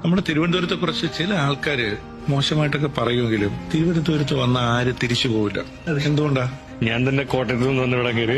നമ്മുടെ തിരുവനന്തപുരത്തെ കുറിച്ച് ചില ആൾക്കാര് മോശമായിട്ടൊക്കെ പറയുമെങ്കിലും തിരുവനന്തപുരത്ത് വന്ന ആരും തിരിച്ചു പോവില്ല. അത് എന്തുകൊണ്ടാ? ഞാൻ തന്നെ കോട്ടയത്ത് നിന്ന് വന്ന് ഇവിടെ കയറി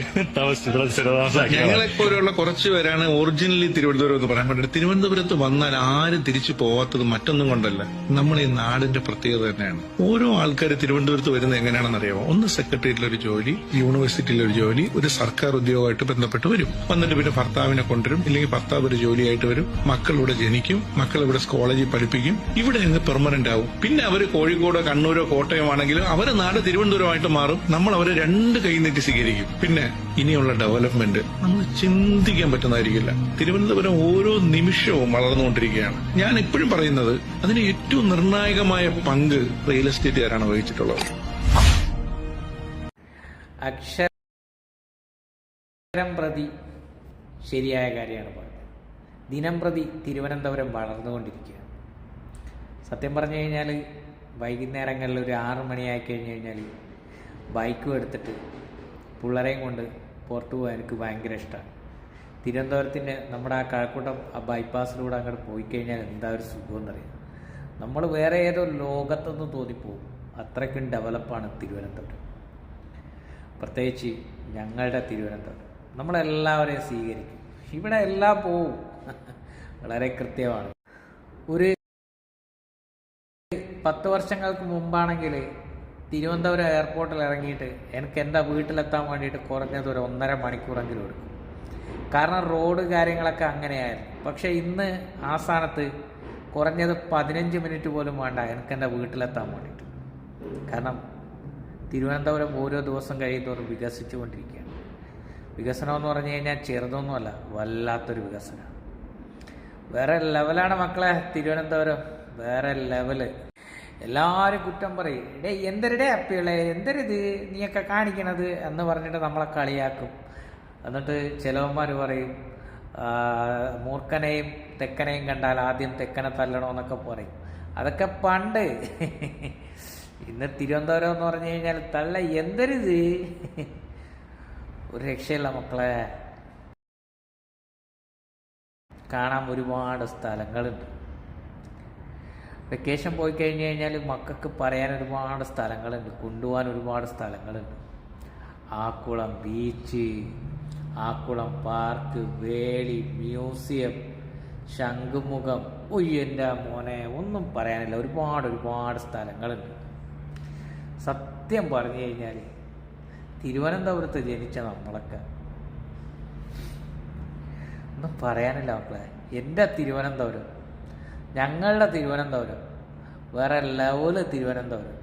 ഞങ്ങളെപ്പോലുള്ള കുറച്ചു പേരാണ് ഒറിജിനലി തിരുവനന്തപുരം എന്ന് പറയാൻ പറ്റുന്നത്. തിരുവനന്തപുരത്ത് വന്നാൽ ആരും തിരിച്ചു പോവാത്തത് മറ്റൊന്നും കൊണ്ടല്ല, നമ്മൾ ഈ നാടിന്റെ പ്രത്യേകത തന്നെയാണ്. ഓരോ ആൾക്കാർ തിരുവനന്തപുരത്ത് വരുന്നത് എങ്ങനെയാണെന്ന് അറിയാമോ? ഒന്ന് സെക്രട്ടേറിയറ്റിലൊരു ജോലി, യൂണിവേഴ്സിറ്റിയിലൊരു ജോലി, ഒരു സർക്കാർ ഉദ്യോഗമായിട്ട് ബന്ധപ്പെട്ട് വരും. വന്നിട്ട് പിന്നെ ഭർത്താവിനെ കൊണ്ടുവരും, ഇല്ലെങ്കിൽ ഭർത്താവ് ഒരു ജോലിയായിട്ട് വരും, മക്കളിവിടെ ജനിക്കും, മക്കൾ ഇവിടെ കോളേജിൽ പഠിപ്പിക്കും, ഇവിടെ അങ്ങ് പെർമനന്റ് ആവും. പിന്നെ അവര് കോഴിക്കോടോ കണ്ണൂരോ കോട്ടയം ആണെങ്കിലും അവരെ നാട് തിരുവനന്തപുരമായിട്ട് മാറും. നമ്മൾ അവരെ രണ്ട് കൈ നീട്ടി സ്വീകരിക്കും. പിന്നെ ഇനിയുള്ള ഡെവലപ്മെന്റ് നമ്മൾ ചിന്തിക്കാൻ പറ്റുന്നതായിരിക്കില്ല. തിരുവനന്തപുരം ഓരോ നിമിഷവും വളർന്നുകൊണ്ടിരിക്കുകയാണ്. ഞാൻ എപ്പോഴും പറയുന്നത് അതിന് ഏറ്റവും നിർണായകമായ പങ്ക് റിയൽ എസ്റ്റേറ്റുകാരാണ് വഹിച്ചിട്ടുള്ളത്. അക്ഷരം പ്രതി ശരിയായ കാര്യമാണ് പറഞ്ഞത്. ദിനം പ്രതി തിരുവനന്തപുരം വളർന്നുകൊണ്ടിരിക്കുകയാണ്. സത്യം പറഞ്ഞു കഴിഞ്ഞാൽ വൈകുന്നേരങ്ങളിൽ ഒരു 6 മണിയായി കഴിഞ്ഞ് കഴിഞ്ഞാൽ ബൈക്കും എടുത്തിട്ട് പിള്ളേരെയും കൊണ്ട് പുറത്തു പോകാൻ എനിക്ക് ഭയങ്കര ഇഷ്ടമാണ്. തിരുവനന്തപുരത്തിൻ്റെ നമ്മുടെ ആ കഴക്കൂട്ടം ആ ബൈപ്പാസിലൂടെ അങ്ങോട്ട് പോയി കഴിഞ്ഞാൽ എന്താ ഒരു സുഖം എന്നറിയാം. നമ്മൾ വേറെ ഏതോ ലോകത്തൊന്നും തോന്നിപ്പോവും. അത്രയ്ക്കും ഡെവലപ്പാണ് തിരുവനന്തപുരം. പ്രത്യേകിച്ച് ഞങ്ങളുടെ തിരുവനന്തപുരം നമ്മളെല്ലാവരെയും സ്വീകരിക്കും. ഇവിടെ എല്ലാം പോവും. വളരെ കൃത്യമാണ്. ഒരു 10 വർഷങ്ങൾക്ക് മുമ്പാണെങ്കിൽ തിരുവനന്തപുരം എയർപോർട്ടിൽ ഇറങ്ങിയിട്ട് എനിക്ക് എൻ്റെ വീട്ടിലെത്താൻ വേണ്ടിയിട്ട് കുറഞ്ഞത് ഒരു 1.5 മണിക്കൂറെങ്കിലും എടുക്കും. കാരണം റോഡ് കാര്യങ്ങളൊക്കെ അങ്ങനെയായിരുന്നു. പക്ഷേ ഇന്ന് ആ സ്ഥാനത്ത് കുറഞ്ഞത് 15 മിനിറ്റ് പോലും വേണ്ട എനിക്ക് എൻ്റെ വീട്ടിലെത്താൻ വേണ്ടിയിട്ട്. കാരണം തിരുവനന്തപുരം ഓരോ ദിവസം കഴിയുന്നതോറും വികസിച്ചുകൊണ്ടിരിക്കുകയാണ്. വികസനം എന്ന് പറഞ്ഞു കഴിഞ്ഞാൽ ചെറുതൊന്നുമല്ല, വല്ലാത്തൊരു വികസനമാണ്. വേറെ ലെവലാണ് മക്കളെ തിരുവനന്തപുരം, വേറെ ലെവല്. എല്ലാവരും കുറ്റം പറയും, എന്തരുടെ അപ്പികളെ എന്തരിത് നീയൊക്കെ കാണിക്കണത് എന്ന് പറഞ്ഞിട്ട് നമ്മളെ കളിയാക്കും. എന്നിട്ട് ചിലവന്മാർ പറയും മൂർഖനെയും തെക്കനെയും കണ്ടാൽ ആദ്യം തെക്കനെ തല്ലണമെന്നൊക്കെ പറയും. അതൊക്കെ പണ്ട്. ഇന്ന് തിരുവനന്തപുരം എന്ന് പറഞ്ഞു കഴിഞ്ഞാൽ തള്ള എന്തരിത്, ഒരു രക്ഷയില്ല മക്കളെ. കാണാൻ ഒരുപാട് സ്ഥലങ്ങളുണ്ട്. വെക്കേഷൻ പോയി കഴിഞ്ഞ് കഴിഞ്ഞാൽ മക്കൾക്ക് പറയാൻ ഒരുപാട് സ്ഥലങ്ങളുണ്ട്, കൊണ്ടുപോകാൻ ഒരുപാട് സ്ഥലങ്ങളുണ്ട്. ആക്കുളം ബീച്ച്, ആക്കുളം പാർക്ക്, വേളി, മ്യൂസിയം, ശംഖുമുഖം. എൻ്റെ മോനെ ഒന്നും പറയാനില്ല, ഒരുപാട് സ്ഥലങ്ങളുണ്ട്. സത്യം പറഞ്ഞു കഴിഞ്ഞാൽ തിരുവനന്തപുരത്ത് ജനിച്ച നമ്മളൊക്കെ ഒന്നും പറയാനില്ല മക്കളെ. എൻ്റെ തിരുവനന്തപുരം, ഞങ്ങളുടെ തിരുവനന്തപുരം വേറെ ലെവല് തിരുവനന്തപുരം.